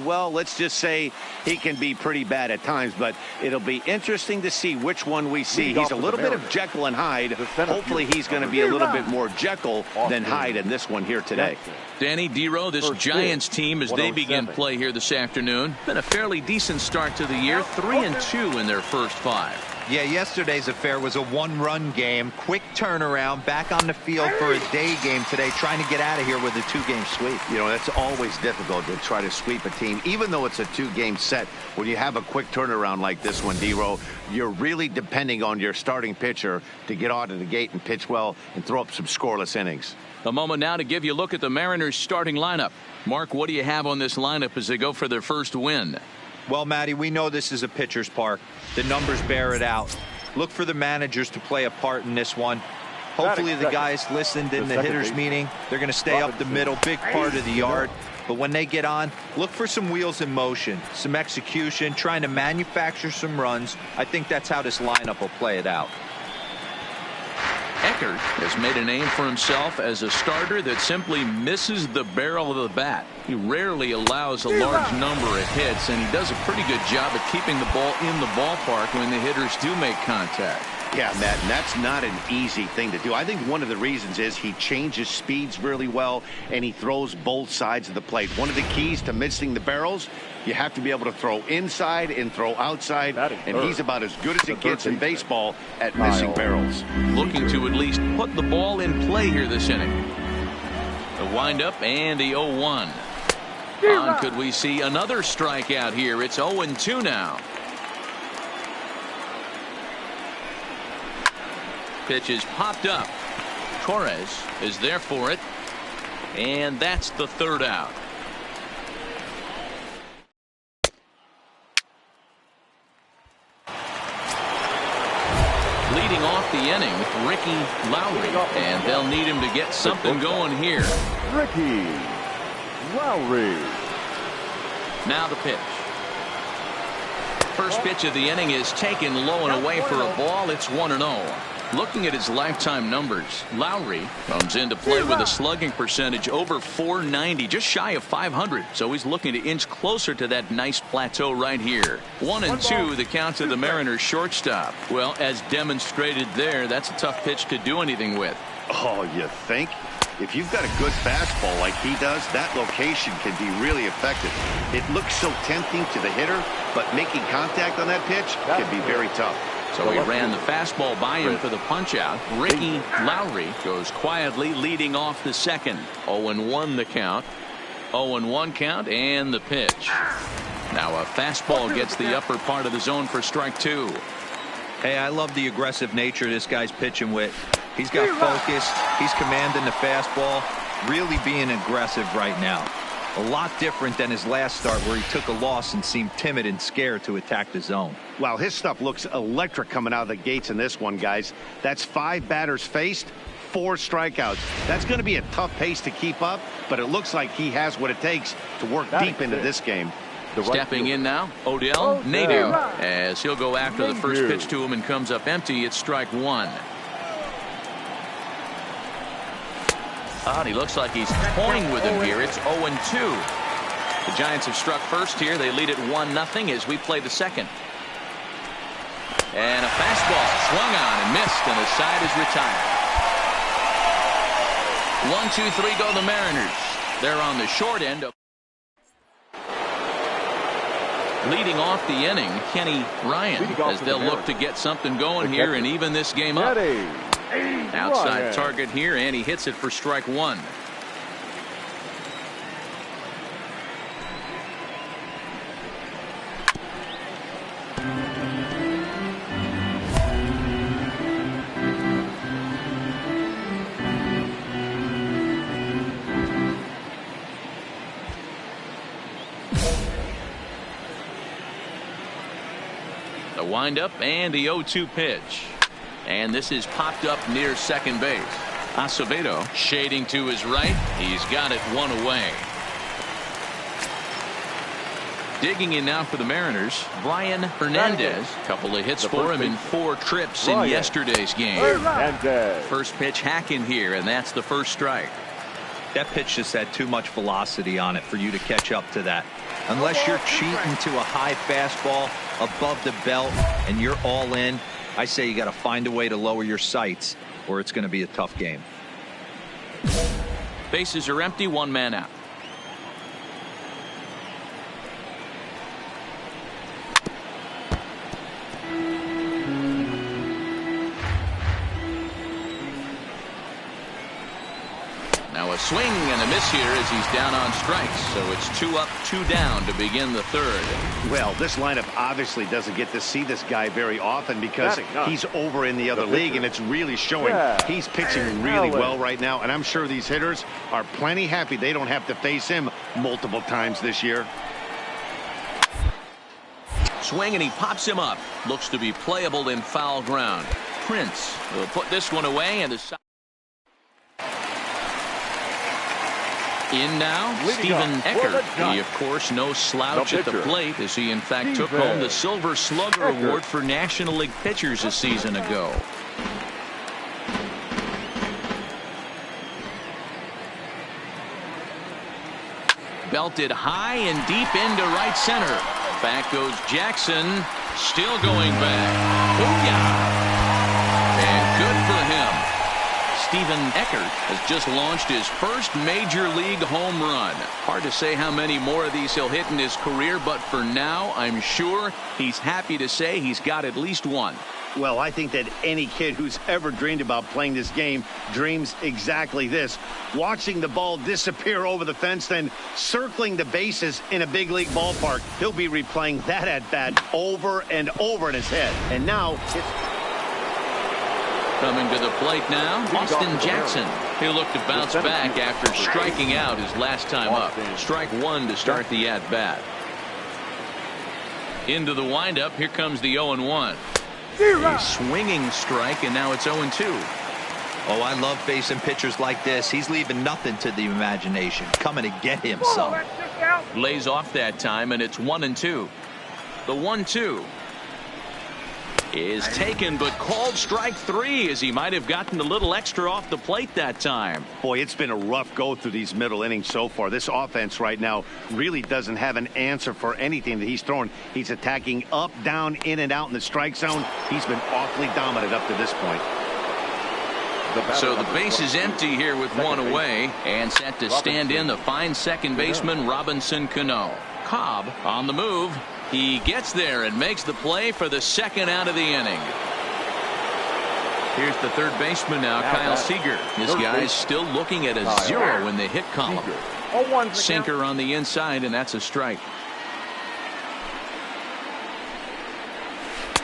well, let's just say he can be pretty bad at times, but it'll be interesting to see which one we see. He's a little bit of Jekyll and Hyde. Hopefully he's going to be a little bit more Jekyll than Hyde in this one here today. Danny Dero, this Giants team, as they begin play here this afternoon, been a fairly decent start to the year, 3-2 in their first 5. Yeah, yesterday's affair was a one-run game. Quick turnaround, back on the field for a day game today, trying to get out of here with a 2-game sweep. You know, that's always difficult to try to sweep a team, even though it's a 2-game set. When you have a quick turnaround like this one, Dero, you're really depending on your starting pitcher to get out of the gate and pitch well and throw up some scoreless innings. A moment now to give you a look at the Mariners starting lineup. Mark, what do you have on this lineup as they go for their first win? Well, Matty, we know this is a pitcher's park. The numbers bear it out. Look for the managers to play a part in this one. Hopefully the guys listened in the hitters meeting. They're going to stay up the middle, big part of the yard. But when they get on, look for some wheels in motion, some execution, trying to manufacture some runs. I think that's how this lineup will play it out. Eckert has made a name for himself as a starter that simply misses the barrel of the bat. He rarely allows a large number of hits, and he does a pretty good job at keeping the ball in the ballpark when the hitters do make contact. Yeah, Matt, and that's not an easy thing to do. I think one of the reasons is he changes speeds really well, and he throws both sides of the plate. One of the keys to missing the barrels, you have to be able to throw inside and throw outside, and he's about as good as it gets in baseball at missing barrels. Looking to at least put the ball in play here this inning. The windup and the 0-1. Could we see another strikeout here? It's 0-2 now. Pitch is popped up. Torres is there for it, and that's the third out. Leading off the inning, Ricky Lowry, and they'll need him to get something going here. Ricky Lowry. Now the pitch. First pitch of the inning is taken low and away for a ball. It's 1-0. Looking at his lifetime numbers, Lowry comes into play with a slugging percentage over .490, just shy of .500. So he's looking to inch closer to that nice plateau right here. 1-2, the count to the Mariners shortstop. Well, as demonstrated there, that's a tough pitch to do anything with. Oh, you think? If you've got a good fastball like he does, that location can be really effective. It looks so tempting to the hitter, but making contact on that pitch can be very tough. So he ran the fastball by him for the punch-out. Ricky Lowry goes quietly leading off the second. 0-1 the count. 0-1 count and the pitch. Now a fastball gets the upper part of the zone for strike 2. Hey, I love the aggressive nature this guy's pitching with. He's got focus. He's commanding the fastball. Really being aggressive right now. A lot different than his last start where he took a loss and seemed timid and scared to attack the zone. Wow, his stuff looks electric coming out of the gates in this one, guys. That's 5 batters faced, 4 strikeouts. That's going to be a tough pace to keep up, but it looks like he has what it takes to work deep into this game. Stepping in now, Odell Nadu, as he'll go after the first pitch to him and comes up empty. It's strike 1. He looks like he's toying with him here. It's 0-2. The Giants have struck first here. They lead it 1-0 as we play the second. And a fastball swung on and missed, and the side is retired. 1-2-3 go the Mariners. They're on the short end. Leading off the inning, Kenny Ryan, as they'll look to get something going here and even this game up. Outside target here, and he hits it for strike 1. The windup and the 0-2 pitch. And this is popped up near second base. Acevedo shading to his right. He's got it one away. Digging in now for the Mariners, Brian Hernandez. Couple of hits for him in 4 trips in yesterday's game. First pitch hacking here, and that's the first strike. That pitch just had too much velocity on it for you to catch up to that. Unless you're cheating to a high fastball above the belt and you're all in, I say you got to find a way to lower your sights or it's going to be a tough game. Bases are empty, one man out. Now a swing and a miss here as he's down on strikes. So it's 2 up, 2 down to begin the third. Well, this lineup obviously doesn't get to see this guy very often because he's over in the other league, and it's really showing. He's pitching really well right now, and I'm sure these hitters are plenty happy they don't have to face him multiple times this year. Swing, and he pops him up. Looks to be playable in foul ground. Prince will put this one away, and the in now, Stephen Eckert. He, of course, no slouch at the plate as he, in fact, took home the Silver Slugger Award for National League pitchers a season ago. Belted high and deep into right center. Back goes Jackson. Still going back. Booyah! And good for him. Stephen Eckert has just launched his first major league home run. Hard to say how many more of these he'll hit in his career, but for now, I'm sure he's happy to say he's got at least one. Well, I think that any kid who's ever dreamed about playing this game dreams exactly this. Watching the ball disappear over the fence, then circling the bases in a big league ballpark. He'll be replaying that at bat over and over in his head. And now coming to the plate now, Austin Jackson. He'll look to bounce back after striking out his last time up. Strike one to start the at-bat. Into the windup, here comes the 0-1. A swinging strike, and now it's 0-2. Oh, I love facing pitchers like this. He's leaving nothing to the imagination. Coming to get him some. Lays off that time, and it's 1-2. The 1-2 is taken, but called strike three as he might have gotten a little extra off the plate that time. Boy, it's been a rough go through these middle innings so far. This offense right now really doesn't have an answer for anything that he's throwing. He's attacking up, down, in and out in the strike zone. He's been awfully dominant up to this point. So the base is empty here with one away, and set to stand in the fine second baseman Robinson Cano. Cobb on the move. He gets there and makes the play for the second out of the inning. Here's the third baseman now, Kyle Seager. This guy's still looking at a 0 in the hit column. Sinker on the inside, and that's a strike.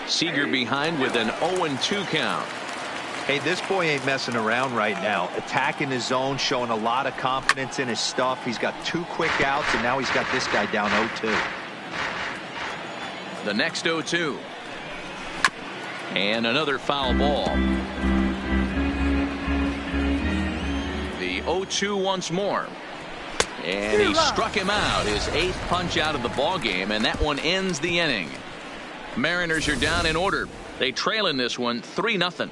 Seager behind with an 0-2 count. Hey, this boy ain't messing around right now. Attacking his zone, showing a lot of confidence in his stuff. He's got 2 quick outs, and now he's got this guy down 0-2. The next 0-2. And another foul ball. The 0-2 once more. And he struck him out, his 8th punch out of the ball game, and that one ends the inning. Mariners are down in order. They trail in this one 3-0.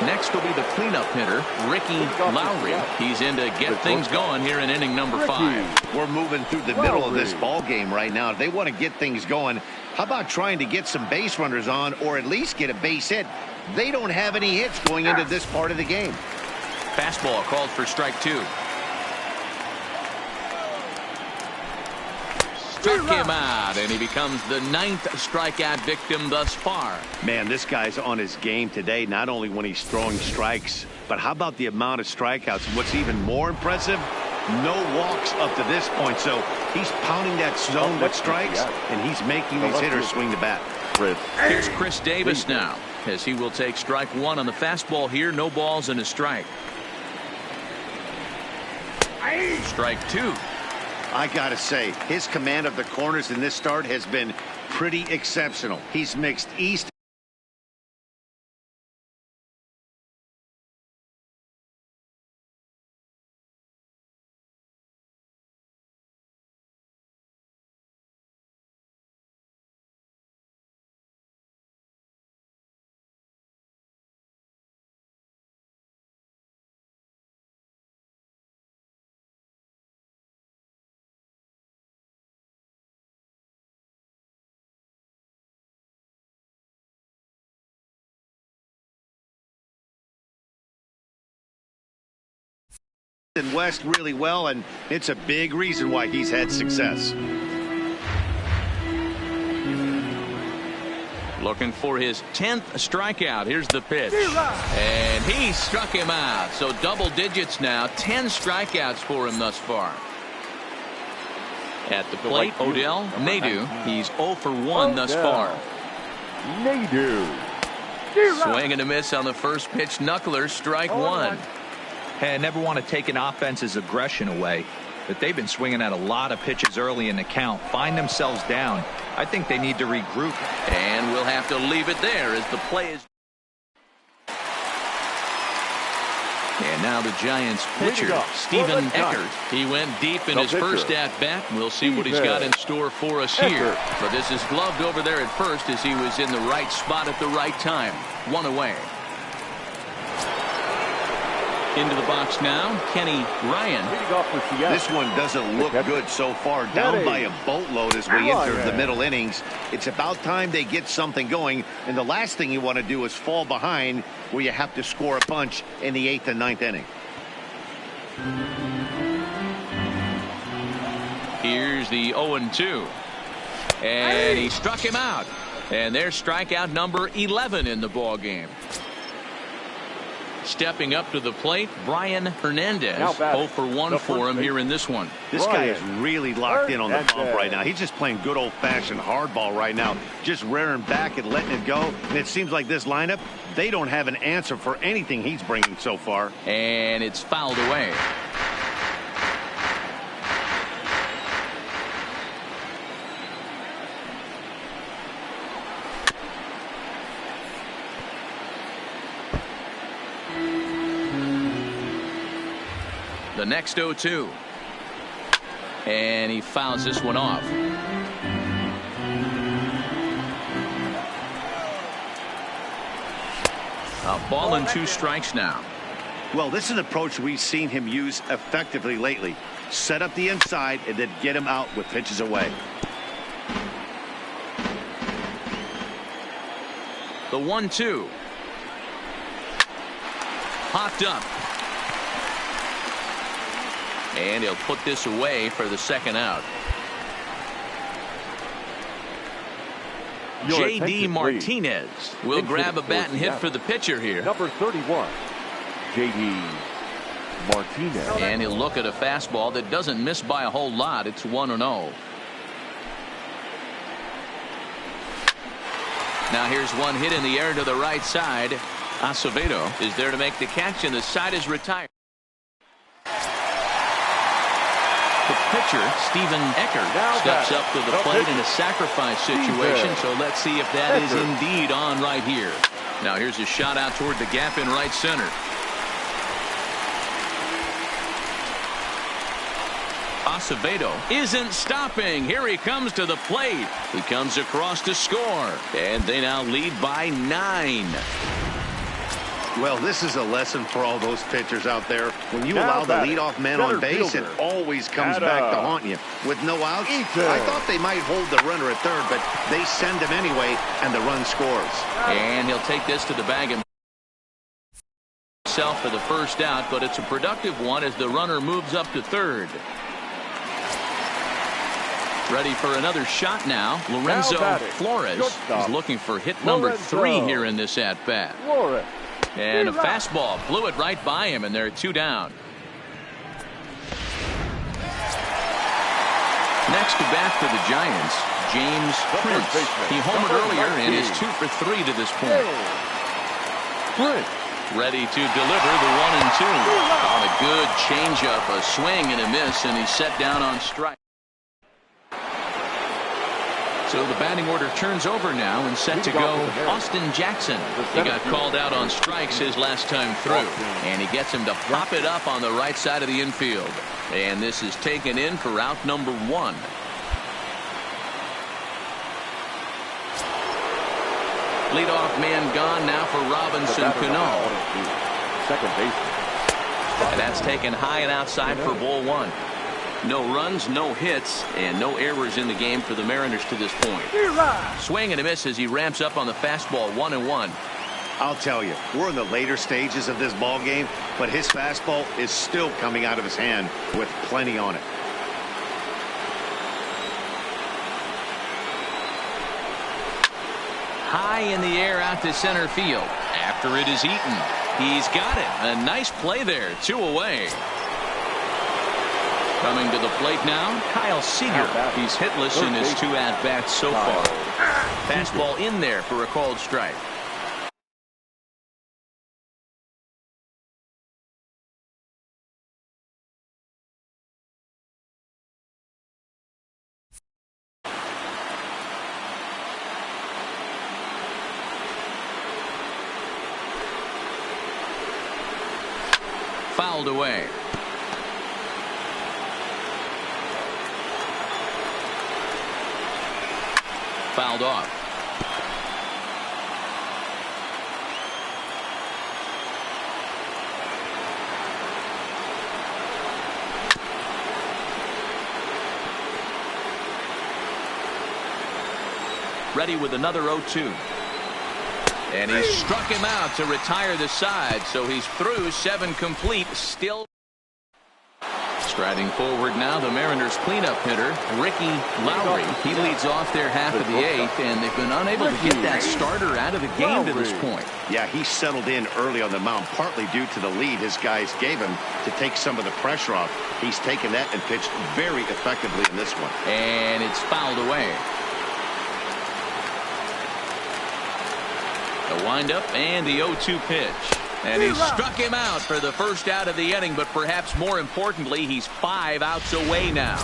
Next will be the cleanup hitter, Ricky Lowry. He's in to get things going here in inning number 5. We're moving through the middle of this ball game right now. If they want to get things going, how about trying to get some base runners on or at least get a base hit? They don't have any hits going into this part of the game. Fastball called for strike 2. Struck him out, and he becomes the 9th strikeout victim thus far. Man, this guy's on his game today, not only when he's throwing strikes, but how about the amount of strikeouts? What's even more impressive, no walks up to this point. So he's pounding that zone with strikes, and he's making these hitters swing the bat. Here's Chris Davis now, as he will take strike 1 on the fastball here. No balls and a strike. Strike 2. I gotta say, his command of the corners in this start has been pretty exceptional. He's mixed east and west really well, and it's a big reason why he's had success. Looking for his 10th strikeout. Here's the pitch. And he struck him out. So double digits now. 10 strikeouts for him thus far. At the plate, Odell Nadu. He's 0 for 1 thus far. Nadu. Swing and a miss on the first pitch. Knuckler, strike one. Hey, I never want to take an offense's aggression away, but they've been swinging at a lot of pitches early in the count. Find themselves down. I think they need to regroup. And we'll have to leave it there as the play is. And now the Giants pitcher, Stephen Eckert. He went deep in his first at-bat. We'll see what he's got in store for us here. But this is gloved over there at first as he was in the right spot at the right time. One away. Into the box now, Kenny Ryan. This one doesn't look good so far. Down by a boatload as we enter the middle innings. It's about time they get something going. And the last thing you want to do is fall behind where you have to score a bunch in the 8th and 9th inning. Here's the 0-2. And he struck him out. And there's strikeout number 11 in the ball game. Stepping up to the plate, Brian Hernandez. 0 for 1 for him here in this one. This guy is really locked in on the bump right now. He's just playing good old-fashioned hardball right now. Just rearing back and letting it go. And it seems like this lineup, they don't have an answer for anything he's bringing so far. And it's fouled away. The next 0-2. And he fouls this one off. A ball and 2 strikes now. Well, this is an approach we've seen him use effectively lately. Set up the inside and then get him out with pitches away. The 1-2. Popped up. And he'll put this away for the second out. J.D. Martinez will grab a bat and hit for the pitcher here. Number 31, J.D. Martinez. And he'll look at a fastball that doesn't miss by a whole lot. It's 1-0. Now here's one hit in the air to the right side. Acevedo is there to make the catch, and the side is retired. The pitcher, Stephen Eckert, steps up to the plate in a sacrifice situation, so let's see if that is indeed on right here. Now here's a shot out toward the gap in right center. Acevedo isn't stopping. Here he comes to the plate. He comes across to score, and they now lead by 9. Well, this is a lesson for all those pitchers out there. When you allow the leadoff man on base, it always comes back to haunt you. With no outs, I thought they might hold the runner at third, but they send him anyway, and the run scores. And he'll take this to the bag himself for the first out, but it's a productive one as the runner moves up to third. Ready for another shot now. Lorenzo Flores is looking for hit number 3 here in this at-bat. And a fastball blew it right by him, and they're 2 down. Next to bat for the Giants, James Prince. He homered earlier and is 2 for 3 to this point. Ready to deliver the 1-2 on a good changeup, a swing and a miss, and he's set down on strike. So the batting order turns over now and set to go Austin Jackson. He got called out on strikes his last time through, and he gets him to pop it up on the right side of the infield. And this is taken in for out number 1. Leadoff man gone now for Robinson Cano. Second baseman. And that's taken high and outside for ball 1. No runs, no hits, and no errors in the game for the Mariners to this point. Swing and a miss as he ramps up on the fastball, 1-1. I'll tell you, we're in the later stages of this ball game, but his fastball is still coming out of his hand with plenty on it. High in the air out to center field. After it is eaten. He's got it. A nice play there. 2 away. Coming to the plate now, Kyle Seager. He's hitless in his 2 at-bats so far. Fastball in there for a called strike. Fouled away. Fouled off. Ready with another 0-2. And he struck him out to retire the side, so he's through 7 complete. Still striding forward now, the Mariners cleanup hitter, Ricky Lowry. He leads off their half of the 8th, and they've been unable to get that starter out of the game to this point. Yeah, he settled in early on the mound, partly due to the lead his guys gave him to take some of the pressure off. He's taken that and pitched very effectively in this one. And it's fouled away. The windup and the 0-2 pitch. And he struck him out for the first out of the inning, but perhaps more importantly, he's 5 outs away now.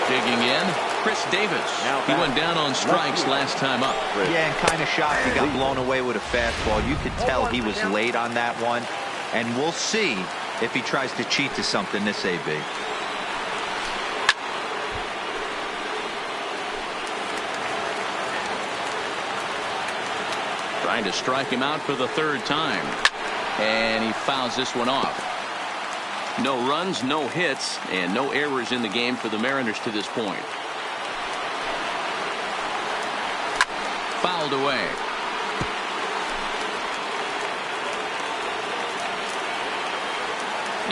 Digging in, Chris Davis. He went down on strikes last time up. Yeah, and kind of shocked he got blown away with a fastball. You could tell he was late on that one. And we'll see if he tries to cheat to something this AB. Trying to strike him out for the 3rd time. And he fouls this one off. No runs, no hits, and no errors in the game for the Mariners to this point. Fouled away.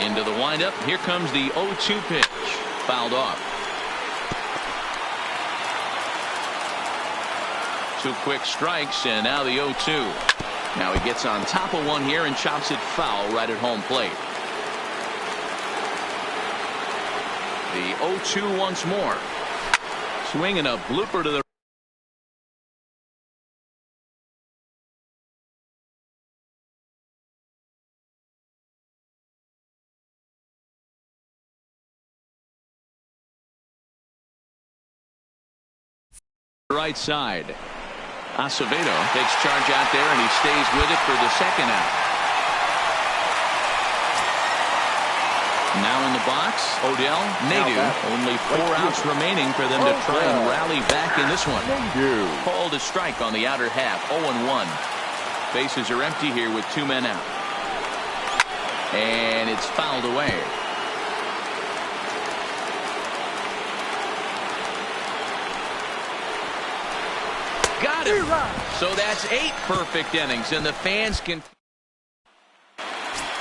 Into the windup. Here comes the 0-2 pitch. Fouled off. 2 quick strikes, and now the 0-2. Now he gets on top of one here and chops it foul right at home plate. The 0-2 once more. Swinging a blooper to the right side. Acevedo takes charge out there, and he stays with it for the 2nd out. Now in the box, Odell Nadu. Only 4 outs remaining for them to try and rally back in this one. Called a strike on the outer half, 0-1. Bases are empty here with 2 men out. And it's fouled away. Got him. So that's 8 perfect innings, and the fans can.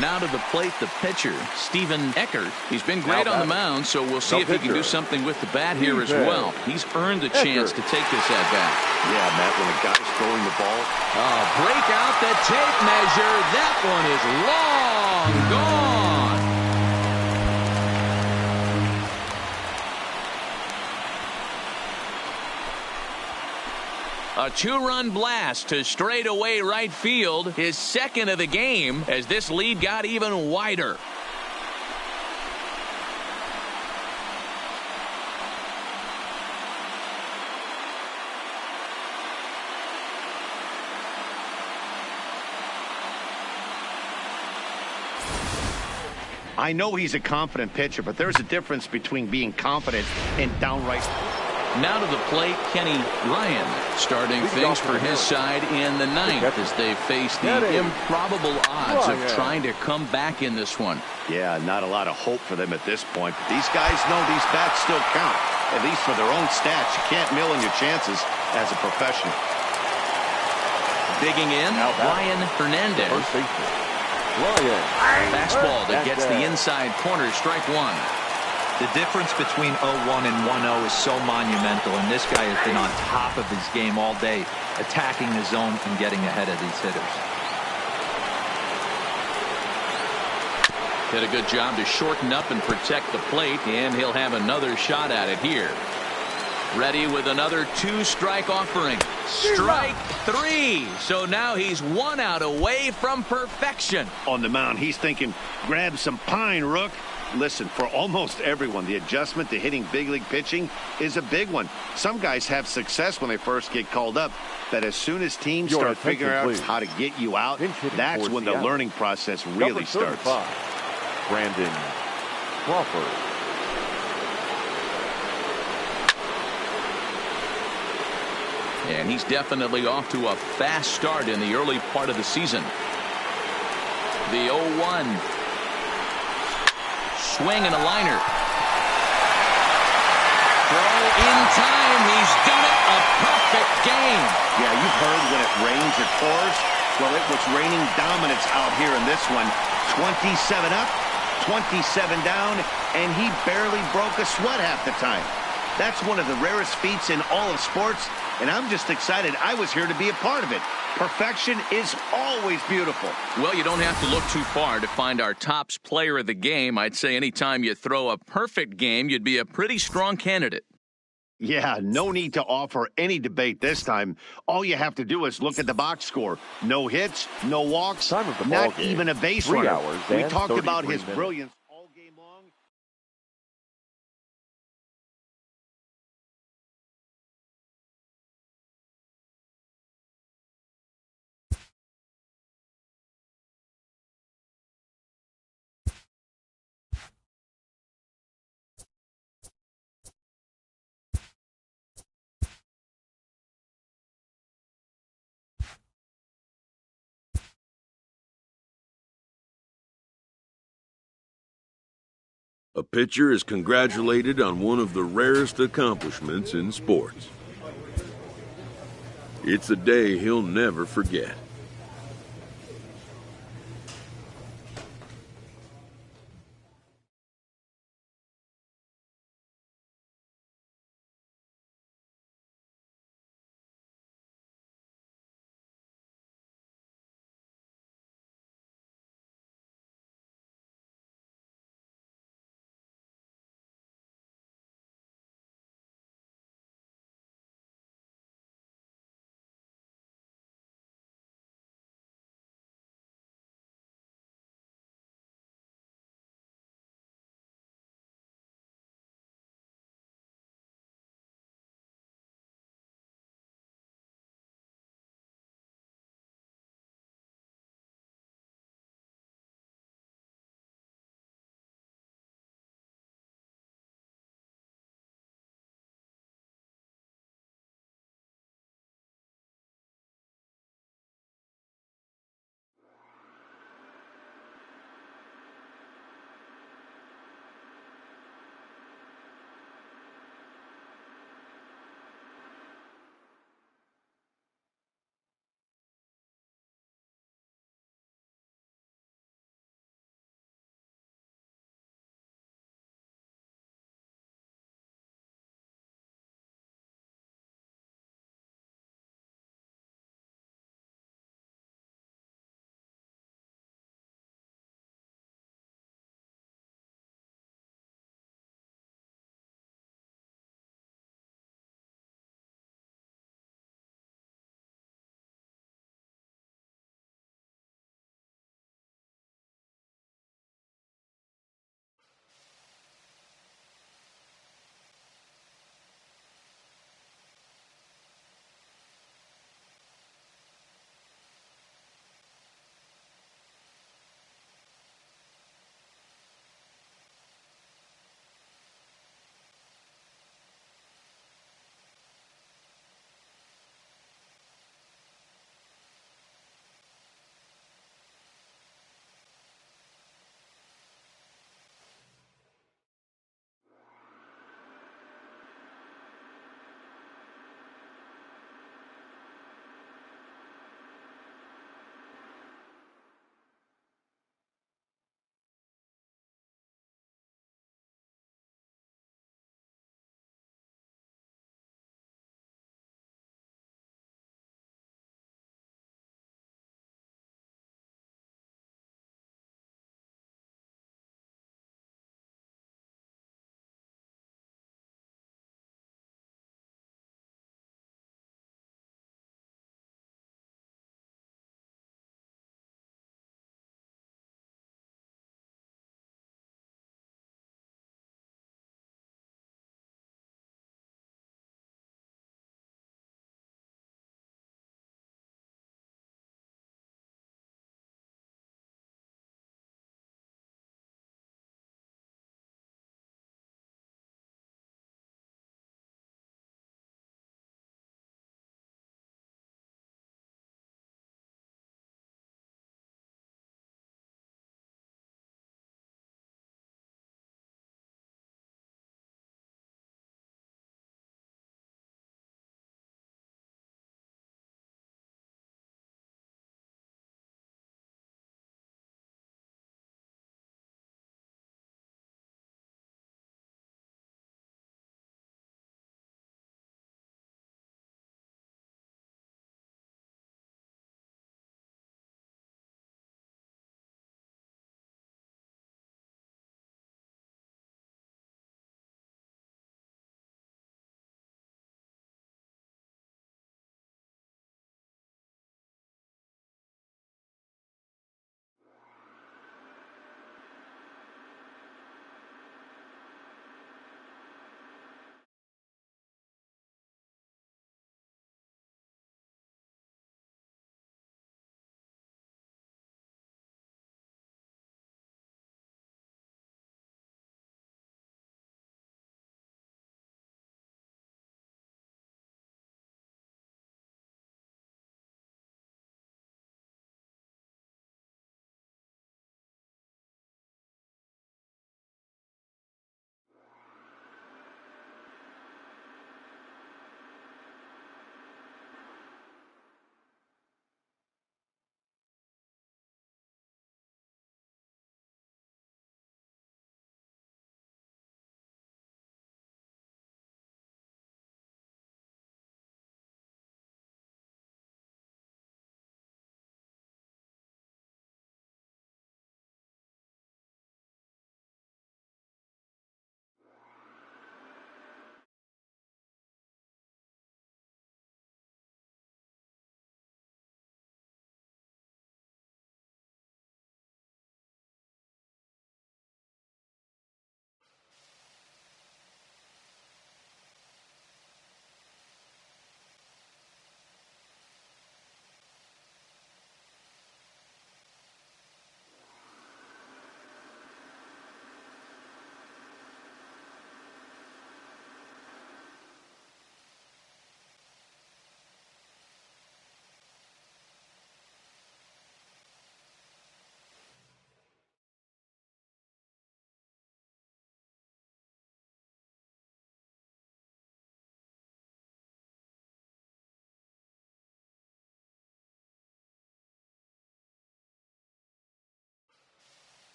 Now to the plate, the pitcher, Stephen Eckert. He's been great on the mound, so we'll see if he can do something with the bat here as well. He's earned the chance to take this at bat. Yeah, Matt, when a guy's throwing the ball. Break out the tape measure. That one is long gone. A 2-run blast to straightaway right field, his 2nd of the game, as this lead got even wider. I know he's a confident pitcher, but there's a difference between being confident and downright. Now to the plate, Kenny Ryan starting things for his side in the 9th as they face the improbable odds of trying to come back in this one. Yeah, not a lot of hope for them at this point. But these guys know these bats still count, at least for their own stats. You can't mill in your chances as a professional. Digging in, Ryan Hernandez. First baseman, Ryan. Fastball that gets the inside corner, strike one. The difference between 0-1 and 1-0 is so monumental, and this guy has been on top of his game all day, attacking the zone and getting ahead of these hitters. Did a good job to shorten up and protect the plate, and he'll have another shot at it here. Ready with another two-strike offering. Strike three. So now he's 1 out away from perfection. On the mound, he's thinking, grab some pine, Rook. Listen, for almost everyone, the adjustment to hitting big league pitching is a big one. Some guys have success when they first get called up, but as soon as teams start figuring out how to get you out, that's when the learning process really starts. Brandon Crawford. And he's definitely off to a fast start in the early part of the season. The 0-1. Swing and a liner. Throw in time. He's done it. A perfect game. Yeah, you've heard when it rains, it pours. Well, it was raining dominance out here in this one. 27 up, 27 down, and he barely broke a sweat half the time. That's one of the rarest feats in all of sports, and I'm just excited I was here to be a part of it. Perfection is always beautiful. Well, you don't have to look too far to find our tops player of the game. I'd say anytime you throw a perfect game, you'd be a pretty strong candidate. Yeah, no need to offer any debate this time. All you have to do is look at the box score. No hits, no walks, not even a base runner. We talked about his brilliance. A pitcher is congratulated on one of the rarest accomplishments in sports. It's a day he'll never forget.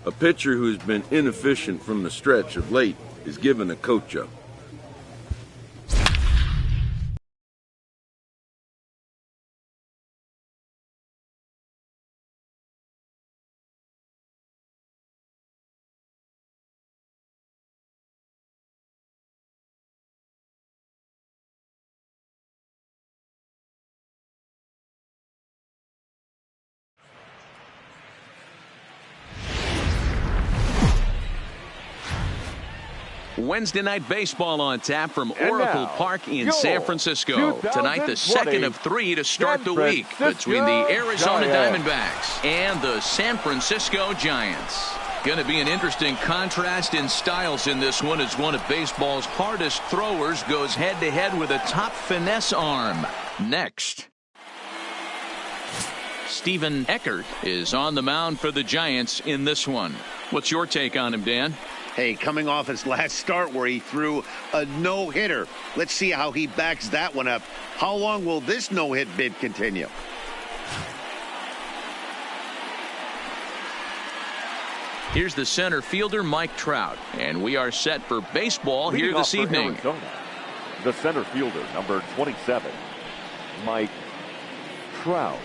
A pitcher who's been inefficient from the stretch of late is given a coach-up. Wednesday night baseball on tap from Oracle Park in San Francisco. Tonight, the second of 3 to start the week between the Arizona Diamondbacks and the San Francisco Giants. Going to be an interesting contrast in styles in this one as one of baseball's hardest throwers goes head-to-head with a top finesse arm. Next. Steven Eckert is on the mound for the Giants in this one. What's your take on him, Dan? Hey, coming off his last start where he threw a no-hitter. Let's see how he backs that one up. How long will this no-hit bid continue? Here's the center fielder, Mike Trout, and we are set for baseball here this evening. Arizona, the center fielder, number 27, Mike Trout.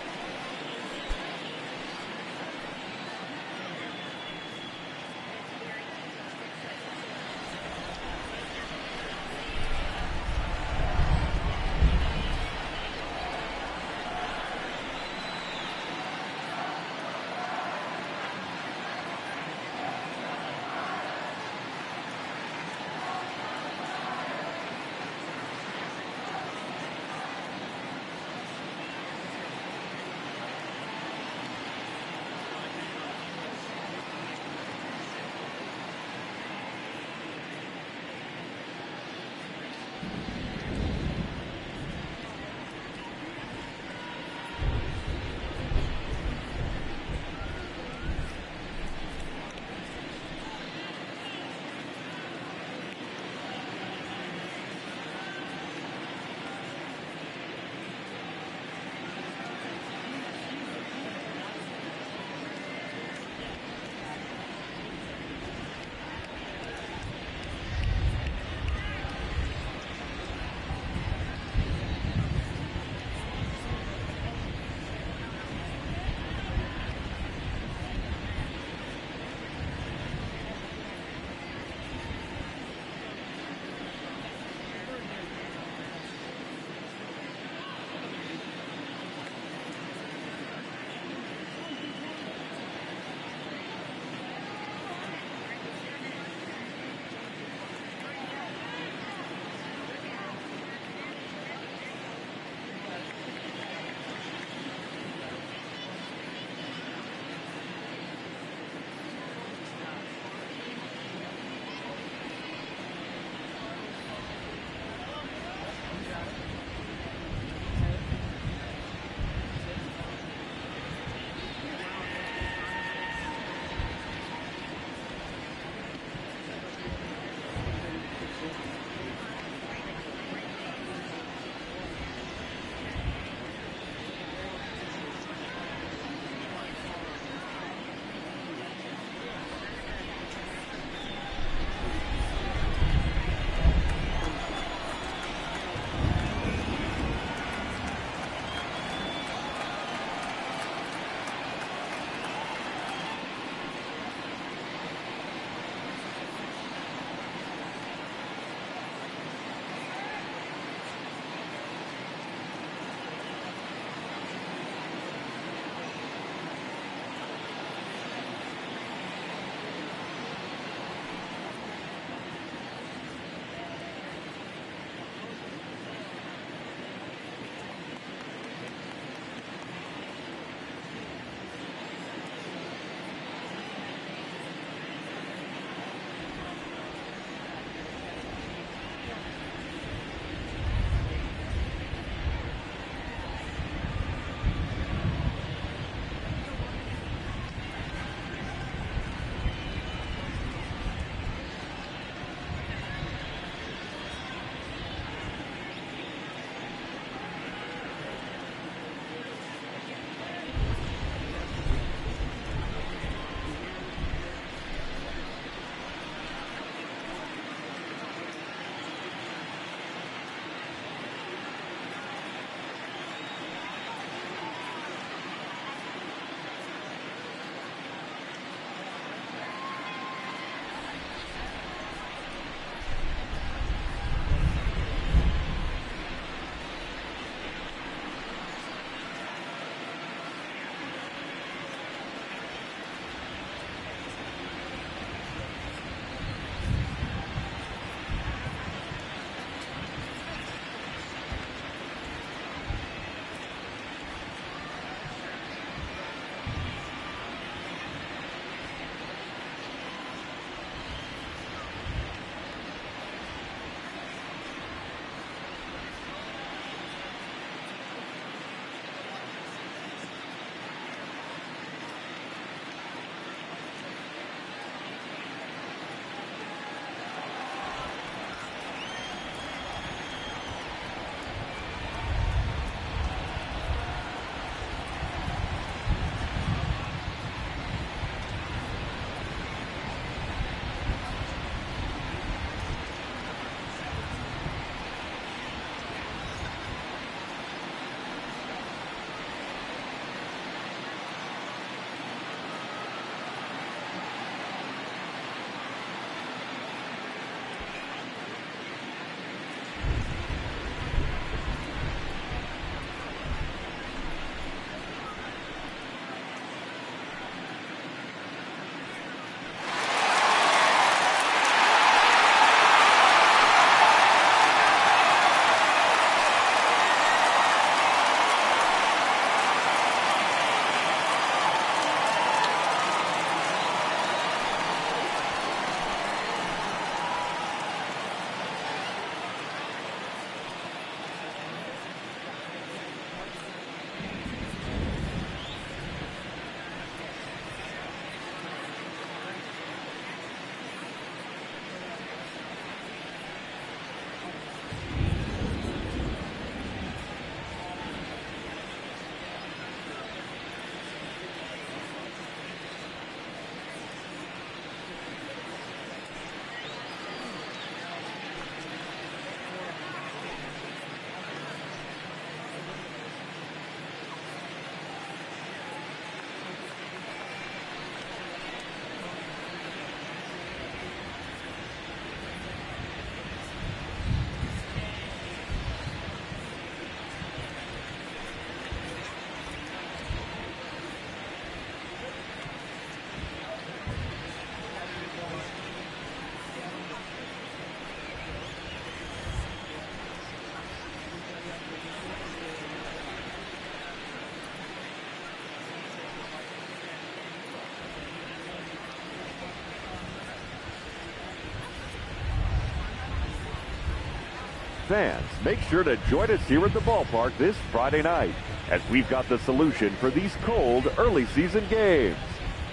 fans, make sure to join us here at the ballpark this Friday night, as we've got the solution for these cold early season games.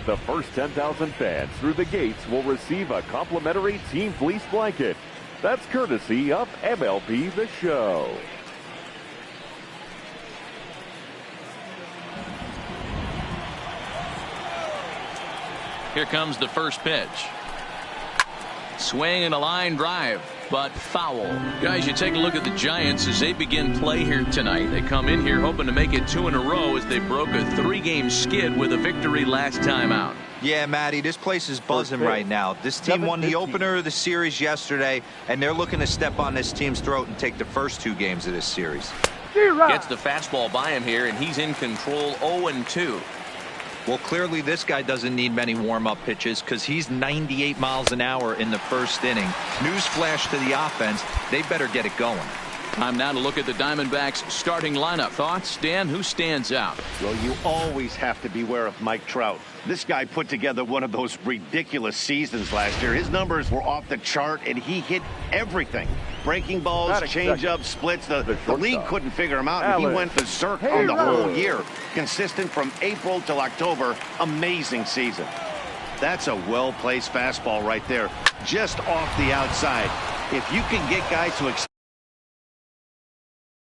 The first 10,000 fans through the gates will receive a complimentary team fleece blanket. That's courtesy of MLB The Show. Here comes the first pitch. Swing and a line drive, but foul. Guys, you take a look at the Giants as they begin play here tonight. They come in here hoping to make it 2 in a row as they broke a 3-game skid with a victory last time out. Yeah, Matty, this place is buzzing right now. This team won the opener of the series yesterday, and they're looking to step on this team's throat and take the first 2 games of this series. Gets the fastball by him here, and he's in control 0-2. Well, clearly this guy doesn't need many warm-up pitches because he's 98 miles an hour in the first inning. Newsflash to the offense, they better get it going. Time now to look at the Diamondbacks starting lineup. Thoughts, Dan? Who stands out? Well, you always have to beware of Mike Trout. This guy put together one of those ridiculous seasons last year. His numbers were off the chart, and he hit everything. Breaking balls, changeups, splits. The league couldn't figure him out, and he went berserk on the whole year. Consistent from April till October. Amazing season. That's a well-placed fastball right there, just off the outside. If you can get guys to